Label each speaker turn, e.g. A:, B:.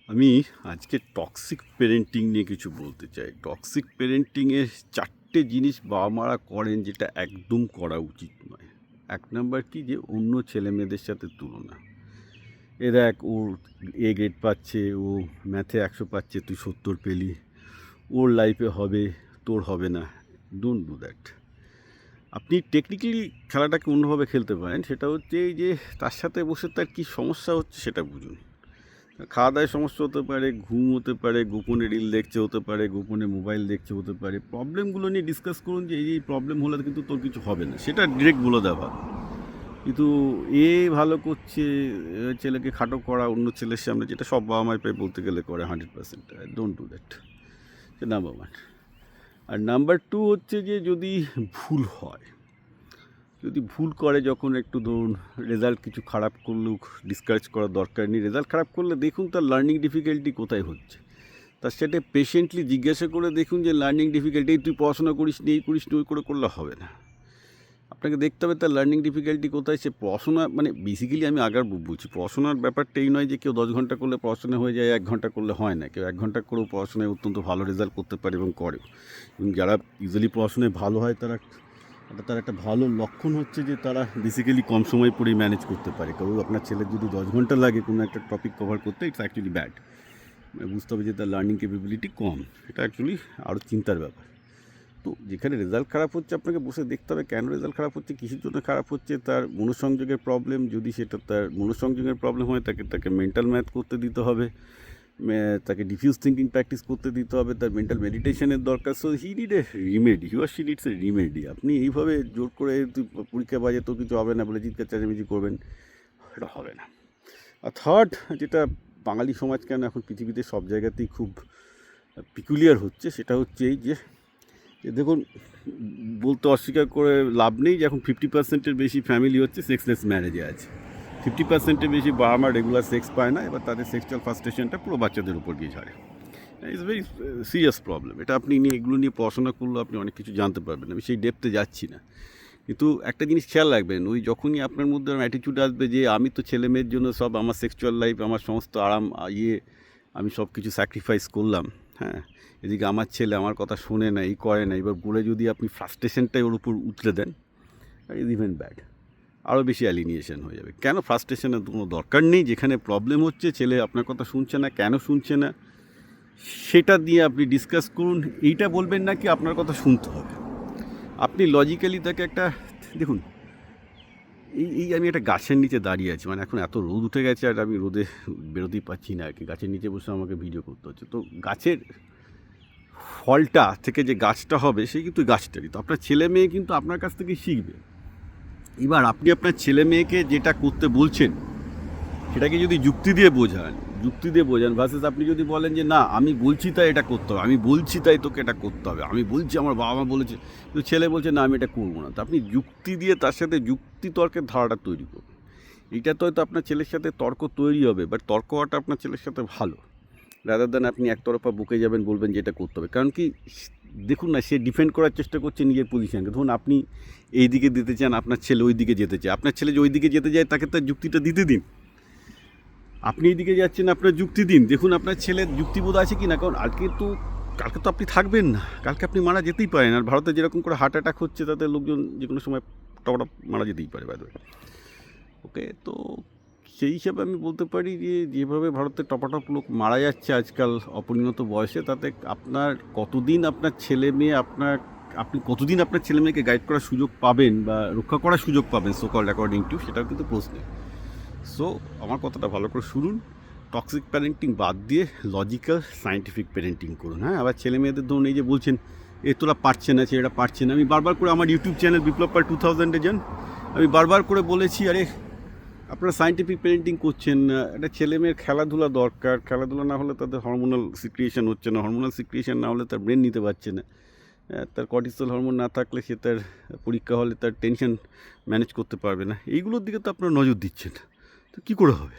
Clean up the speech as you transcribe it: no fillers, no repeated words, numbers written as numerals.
A: আমি আজকে toxic parenting নিয়ে কিছু বলতে চাই। টক্সিক পেরেন্টিংয়ে ৪টে জিনিস বাবা মারা করেন যেটা একদম করা উচিত নয়। ১ নাম্বার কি, যে অন্য ছেলেমেয়েদের সাথে তুলনা। এ দেখ, ওর এ গ্রেড পাচ্ছে, ও ম্যাথে ১০০ পাচ্ছে, তুই ৭০ পেলি, ওর লাইফে হবে, তোর হবে না। Don't do that. আপনি টেকনিক্যালি খেলাটাকে অন্যভাবে খেলতে পারেন, সেটা হচ্ছে এই যে তার সাথে বসে তার কী সমস্যা হচ্ছে সেটা বুঝুন। খাওয়া দাওয়ায় সমস্যা হতে পারে, ঘুম হতে পারে, গোপনে রিল দেখছে হতে পারে, গোপনে মোবাইল দেখছে হতে পারে। প্রবলেমগুলো নিয়ে ডিসকাস করুন যে এই প্রবলেম হলে কিন্তু তোর কিছু হবে না, সেটা ডিরেক্ট বলে দেওয়া ভালো। কিন্তু এ ভালো করছে, ছেলেকে খাটো করা অন্য ছেলের সামনে, যেটা সব বাবা মাই প্রায় বলতে গেলে করে 100%। Don't do that. নাম্বার 1। আর নাম্বার 2 হচ্ছে যে যদি ভুল করে, যখন একটু ধরুন রেজাল্ট কিছু খারাপ করলেও ডিসকারেজ করার দরকার নেই। রেজাল্ট খারাপ করলে দেখুন তার লার্নিং ডিফিকাল্টি কোথায় হচ্ছে, তার সাথে পেশেন্টলি জিজ্ঞাসা করে দেখুন যে লার্নিং ডিফিকাল্টি, তুই পড়াশোনা করিস নি, এই করিস নি, ওই করলে হবে না। আপনাকে দেখতে হবে তার লার্নিং ডিফিকাল্টি কোথায়। সে পড়াশোনা মানে বেসিক্যালি আমি আগার বলছি, পড়াশোনার ব্যাপারটা এই নয় যে কেউ 10 ঘন্টা করলে পড়াশোনা হয়ে যায়, 1 ঘন্টা করলে হয় না। কেউ 1 ঘন্টা করেও পড়াশোনায় অত্যন্ত ভালো রেজাল্ট করতে পারে এবং করে। এবং যারা ইউজুয়ালি পড়াশোনায় ভালো হয় তার একটা ভালো লক্ষণ হচ্ছে যে তারা বেসিক্যালি কম সময় পরেই ম্যানেজ করতে পারে। কারণ আপনার ছেলের যদি 10 ঘন্টা লাগে কোনো একটা টপিক কভার করতে, ইটস অ্যাকচুয়ালি ব্যাড। বুঝতে হবে যে তার লার্নিং ক্যাপাবিলিটি কম। এটা অ্যাকচুয়ালি আরও চিন্তার ব্যাপার। তো যেখানে রেজাল্ট খারাপ হচ্ছে, আপনাকে বসে দেখতে হবে কেন রেজাল্ট খারাপ হচ্ছে, কিসের জন্য খারাপ হচ্ছে। তার মনোসংযোগের প্রবলেম, যদি সেটা তার মনোসংযোগের প্রবলেম হয়, তাকে মেন্টাল ম্যাথ করতে দিতে হবে, তাকে ডিফিউজ থিঙ্কিং প্র্যাকটিস করতে দিতে হবে, তার মেন্টাল মেডিটেশনের দরকার। So he need a remedy, he or she needs a remedy. আপনি এইভাবে জোর করে তুই পরীক্ষা বাজে তো কিছু হবে না বলে চিৎকার চেঁচামেচি করবেন, এটা হবে না। আর থার্ড, যেটা বাঙালি সমাজ কেন এখন পৃথিবীতে সব জায়গাতেই খুব পিকুলিয়ার হচ্ছে, সেটা হচ্ছে এই যে দেখুন, বলতে অস্বীকার করে লাভ নেই যে এখন 50%-এর বেশি ফ্যামিলি হচ্ছে সেক্সলেস ম্যারেজে আছে। 50%-এর বেশি বাবা মা রেগুলার সেক্স পায় না, এবার তাদের সেক্সুয়াল ফার্স্টেশনটা পুরো বাচ্চাদের উপর গিয়ে ঝাড়ে। It's very serious problem. এটা আপনি এগুলো নিয়ে পড়াশোনা করলে আপনি অনেক কিছু জানতে পারবেন। আমি সেই ডেপথে যাচ্ছি না, কিন্তু একটা জিনিস খেয়াল রাখবেন, ওই যখনই আপনার মধ্যে অ্যাটিটিউড আসবে যে আমি তো ছেলে মেয়ের জন্য সব, আমার সেক্সুয়াল লাইফ, আমার সমস্ত আরাম আমি সব কিছু স্যাক্রিফাইস করলাম, হ্যাঁ, এদিকে আমার ছেলে আমার কথা শোনে না, এই করে না, এবার বলে যদি আপনি ফ্রাস্ট্রেশনটাই ওর উপর উতলে দেন, ইজ ইভেন ব্যাড। আরও বেশি অ্যালিনিয়েশন হয়ে যাবে। কেন ফ্রাস্ট্রেশনের কোনো দরকার নেই। যেখানে প্রবলেম হচ্ছে, ছেলে আপনার কথা শুনছে না, কেন শুনছে না, সেটা দিয়ে আপনি ডিসকাস করুন। এইটা বলবেন না কি আপনার কথা শুনতে হবে। আপনি লজিক্যালি তাকে একটা দেখুন, আমি একটা গাছের নিচে দাঁড়িয়ে আছি, মানে এখন এত রোদ উঠে গেছে আর আমি রোদে বেরোতেই পারছি না আর কি, গাছের নিচে বসে আমাকে ভিডিও করতে হচ্ছে। তো গাছের ফলটা থেকে যে গাছটা হবে, সেই কিন্তু গাছটারই। তো আপনার ছেলে মেয়ে কিন্তু আপনার কাছ থেকে শিখবে। এবার আপনি আপনার ছেলে মেয়েকে যেটা করতে বলছেন সেটাকে যদি যুক্তি দিয়ে বোঝান ভার্সেস আপনি যদি বলেন যে না আমি বলছি তাই এটা করতে হবে, আমি বলছি তাই তোকে এটা করতে হবে, আমি বলছি আমার বাবা মা বলেছে, কিন্তু ছেলে বলছে না আমি এটা করবো না। তো আপনি যুক্তি দিয়ে তার সাথে যুক্তি তর্কের ধারাটা তৈরি করুন। এইটা তো হয়তো আপনার ছেলের সাথে তর্ক তৈরি হবে, বাট তর্ক হওয়াটা আপনার ছেলের সাথে ভালো, রাদার দেন আপনি একতরফা বুকে যাবেন, বলবেন যে এটা করতে হবে। কারণ কি, দেখুন না, সে ডিফেন্ড করার চেষ্টা করছে নিজের পজিশনকে। ধরুন আপনি এই দিকে দিতে চান, আপনার ছেলে ওই দিকে যেতে চায়, আপনার ছেলে যে ওই দিকে যেতে যায় তাকে তার যুক্তিটা দিতে দিন। আপনি এইদিকে যাচ্ছেন, আপনার যুক্তি দিন, দেখুন আপনার ছেলের যুক্তিবোধ আছে কি না। কারণ কালকে তো আপনি থাকবেন না, কালকে আপনি মারা যেতেই পারেন। আর ভারতে যেরকম করে হার্ট অ্যাটাক হচ্ছে, তাতে লোকজন যে কোনো সময় টপটপ মারা যেতেই পারে বাইরে। ওকে, তো সেই হিসাবে আমি বলতে পারি যে যেভাবে ভারতে টপাটপ লোক মারা যাচ্ছে আজকাল অপরিণত বয়সে, তাতে আপনি কতদিন আপনার ছেলে মেয়েকে গাইড করার সুযোগ পাবেন বা রক্ষা করার সুযোগ পাবেন, সো কল্ড অ্যাকর্ডিং টু, সেটাও কিন্তু প্রশ্ন। সো আমার কথাটা ভালো করে শুনুন, টক্সিক প্যারেন্টিং বাদ দিয়ে লজিক্যাল সায়েন্টিফিক প্যারেন্টিং করুন। হ্যাঁ, আবার ছেলে মেয়েদের ধরুন এই যে বলছেন তোরা পারছে না, ছেলেটা পারছে না, আমি বারবার করে আমার ইউটিউব চ্যানেল বিপ্লব পাল 2000-এ যান, আমি বারবার করে বলেছি, আরে আপনারা সায়েন্টিফিক প্যারেন্টিং করছেন না, একটা ছেলে মেয়ের খেলাধুলা দরকার, খেলাধুলা না হলে তাদের হরমোনাল সিক্রিয়েশন হচ্ছে না, হরমোনাল সিক্রিয়েশন না হলে তার ব্রেন নিতে পারছে না, তার কর্টিসল হরমোন না থাকলে সে তার পরীক্ষা হলে তার টেনশন ম্যানেজ করতে পারবে না। এইগুলোর দিকে তো আপনারা নজর দিচ্ছেন, তো কী করে হবে।